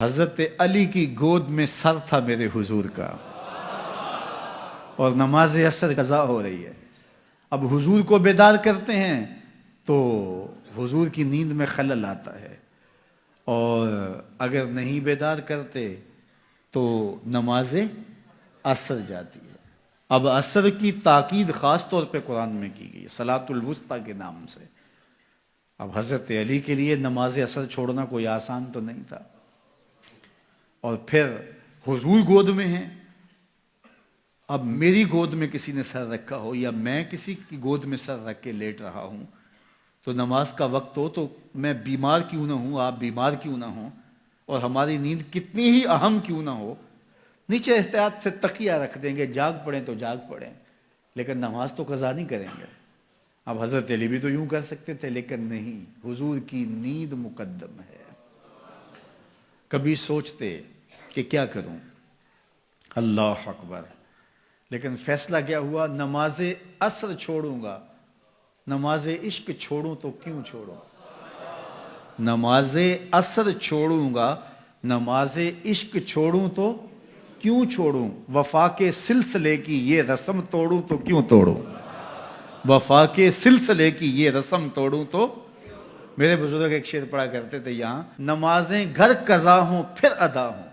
حضرت علی کی گود میں سر تھا میرے حضور کا، اور نماز عصر قضا ہو رہی ہے۔ اب حضور کو بیدار کرتے ہیں تو حضور کی نیند میں خلل آتا ہے، اور اگر نہیں بیدار کرتے تو نماز عصر جاتی ہے۔ اب عصر کی تاکید خاص طور پہ قرآن میں کی گئی، صلاۃ الوسطیٰ کے نام سے۔ اب حضرت علی کے لیے نماز عصر چھوڑنا کوئی آسان تو نہیں تھا، اور پھر حضور گود میں ہیں۔ اب میری گود میں کسی نے سر رکھا ہو، یا میں کسی کی گود میں سر رکھ کے لیٹ رہا ہوں، تو نماز کا وقت ہو تو میں بیمار کیوں نہ ہوں، آپ بیمار کیوں نہ ہوں، اور ہماری نیند کتنی ہی اہم کیوں نہ ہو، نیچے احتیاط سے تکیہ رکھ دیں گے، جاگ پڑیں تو جاگ پڑیں، لیکن نماز تو قضا نہیں کریں گے۔ اب حضرت علی بھی تو یوں کر سکتے تھے، لیکن نہیں، حضور کی نیند مقدم ہے۔ کبھی سوچتے کہ کیا کروں، اللہ اکبر، لیکن فیصلہ کیا ہوا، نماز عصر چھوڑوں گا، نماز عشق چھوڑوں تو کیوں چھوڑوں، نماز عصر چھوڑوں گا، نماز عشق چھوڑوں تو کیوں چھوڑوں، وفا کے سلسلے کی یہ رسم توڑوں تو کیوں توڑوں، وفا کے سلسلے کی یہ رسم توڑوں تو۔ میرے بزرگ ایک شعر پڑھا کرتے تھے یہاں، نمازیں گھر قضا ہوں پھر ادا ہوں،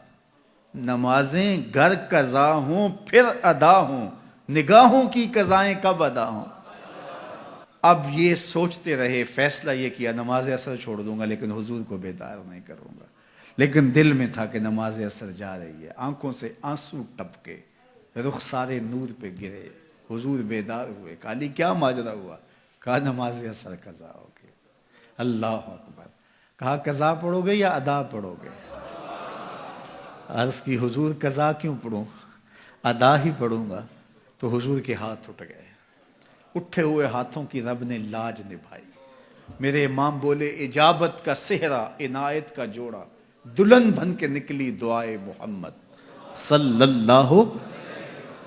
نمازیں گھر قضا ہوں پھر ادا ہوں، نگاہوں کی قضائیں کب ادا ہوں۔ اب یہ سوچتے رہے، فیصلہ یہ کیا نماز عصر چھوڑ دوں گا، لیکن حضور کو بیدار نہیں کروں گا۔ لیکن دل میں تھا کہ نماز عصر جا رہی ہے، آنکھوں سے آنسو ٹپکے، رخسار نور پہ گرے، حضور بیدار ہوئے۔ کہا علی کیا ماجرا ہوا؟ کہا نماز عصر قضا ہو گئی۔ اللہ اکبر۔ کہا قضا پڑھو گے یا ادا پڑھو گے؟ عرض کی حضور قضا کیوں پڑھوں، ادا ہی پڑھوں گا۔ تو حضور کے ہاتھ اٹھ گئے، اٹھے ہوئے ہاتھوں کی رب نے لاج نبھائی۔ میرے امام بولے، اجابت کا صحرا عنایت کا جوڑا، دلہن بن کے نکلی دعائے محمد صلی اللہ،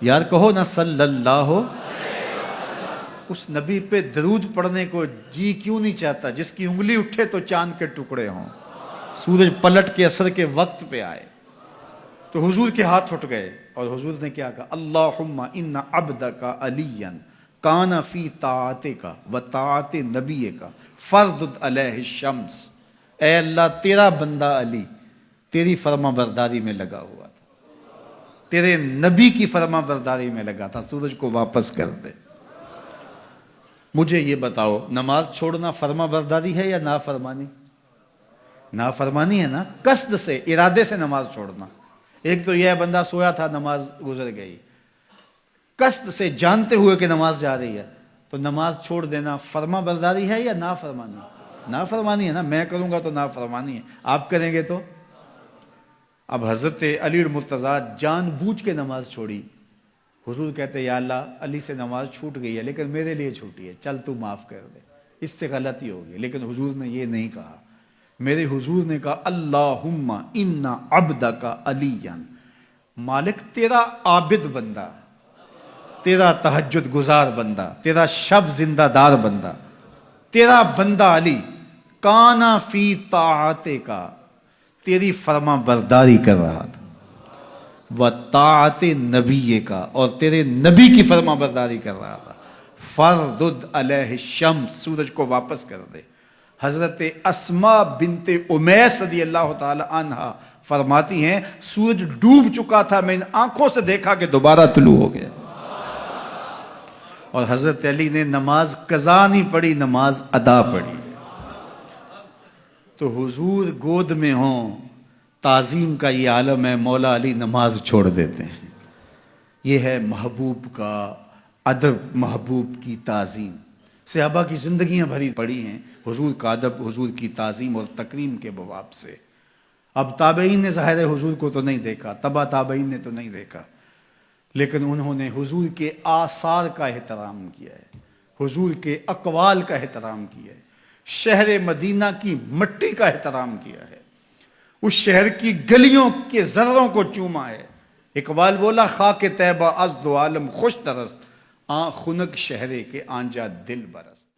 یار کہو نا صلی اللہ۔ اس نبی پہ درود پڑھنے کو جی کیوں نہیں چاہتا جس کی انگلی اٹھے تو چاند کے ٹکڑے ہوں، سورج پلٹ کے عصر کے وقت پہ آئے۔ تو حضور کے ہاتھ اٹھ گئے، اور حضور نے کیا کہا، اللہم ان عبدک علی کان فی طاعتک و طاعت نبیک فردد علیہ الشمس۔ اے اللہ، تیرا بندہ علی تیری فرما برداری میں لگا ہوا تھا، تیرے نبی کی فرما برداری میں لگا تھا، سورج کو واپس کر دے۔ مجھے یہ بتاؤ، نماز چھوڑنا فرما برداری ہے یا نافرمانی؟ نافرمانی ہے نا، قصد سے، ارادے سے نماز چھوڑنا۔ ایک تو یہ ہے بندہ سویا تھا، نماز گزر گئی، قصد سے جانتے ہوئے کہ نماز جا رہی ہے، تو نماز چھوڑ دینا فرما برداری ہے یا نافرمانی؟ نافرمانی ہے نا، میں کروں گا تو نافرمانی ہے، آپ کریں گے تو۔ اب حضرت علی المرتضیٰ جان بوجھ کے نماز چھوڑی۔ حضور کہتے یا اللہ، علی سے نماز چھوٹ گئی ہے لیکن میرے لیے چھوٹی ہے، چل تو معاف کر دے، اس سے غلطی ہوگی۔ لیکن حضور نے یہ نہیں کہا، میرے حضور نے کہا اللہم ان عبدک علی، مالک تیرا عابد بندہ، تیرا تہجد گزار بندہ، تیرا شب زندہ دار بندہ، تیرا بندہ علی کانا فی طاعتک، تیری فرما برداری کر رہا تھا، و طاعت نبی کا، اور تیرے نبی کی فرما برداری کر رہا تھا، فردد علیہ الشمس، سورج کو واپس کر دے۔ حضرت اسماء بنت امیس رضی اللہ تعالی عنہا فرماتی ہیں، سورج ڈوب چکا تھا، میں ان آنکھوں سے دیکھا کہ دوبارہ طلوع ہو گیا۔ اور حضرت علی نے نماز قضا نہیں پڑھی، نماز ادا پڑھی۔ تو حضور گود میں ہوں، تعظیم کا یہ عالم ہے، مولا علی نماز چھوڑ دیتے ہیں۔ یہ ہے محبوب کا ادب، محبوب کی تعظیم۔ صحابہ کی زندگیاں بھری پڑی ہیں حضور کا ادب، حضور کی تعظیم اور تکریم کے بواب سے۔ اب تابعین نے ظاہر حضور کو تو نہیں دیکھا، تبا تابعین نے تو نہیں دیکھا، لیکن انہوں نے حضور کے آثار کا احترام کیا ہے، حضور کے اقوال کا احترام کیا ہے، شہر مدینہ کی مٹی کا احترام کیا ہے، اس شہر کی گلیوں کے ذروں کو چوما ہے۔ اقبال بولا، خاک طیبہ از دو عالم خوش درست، آن خنک شہرے کے آنجا دل برس۔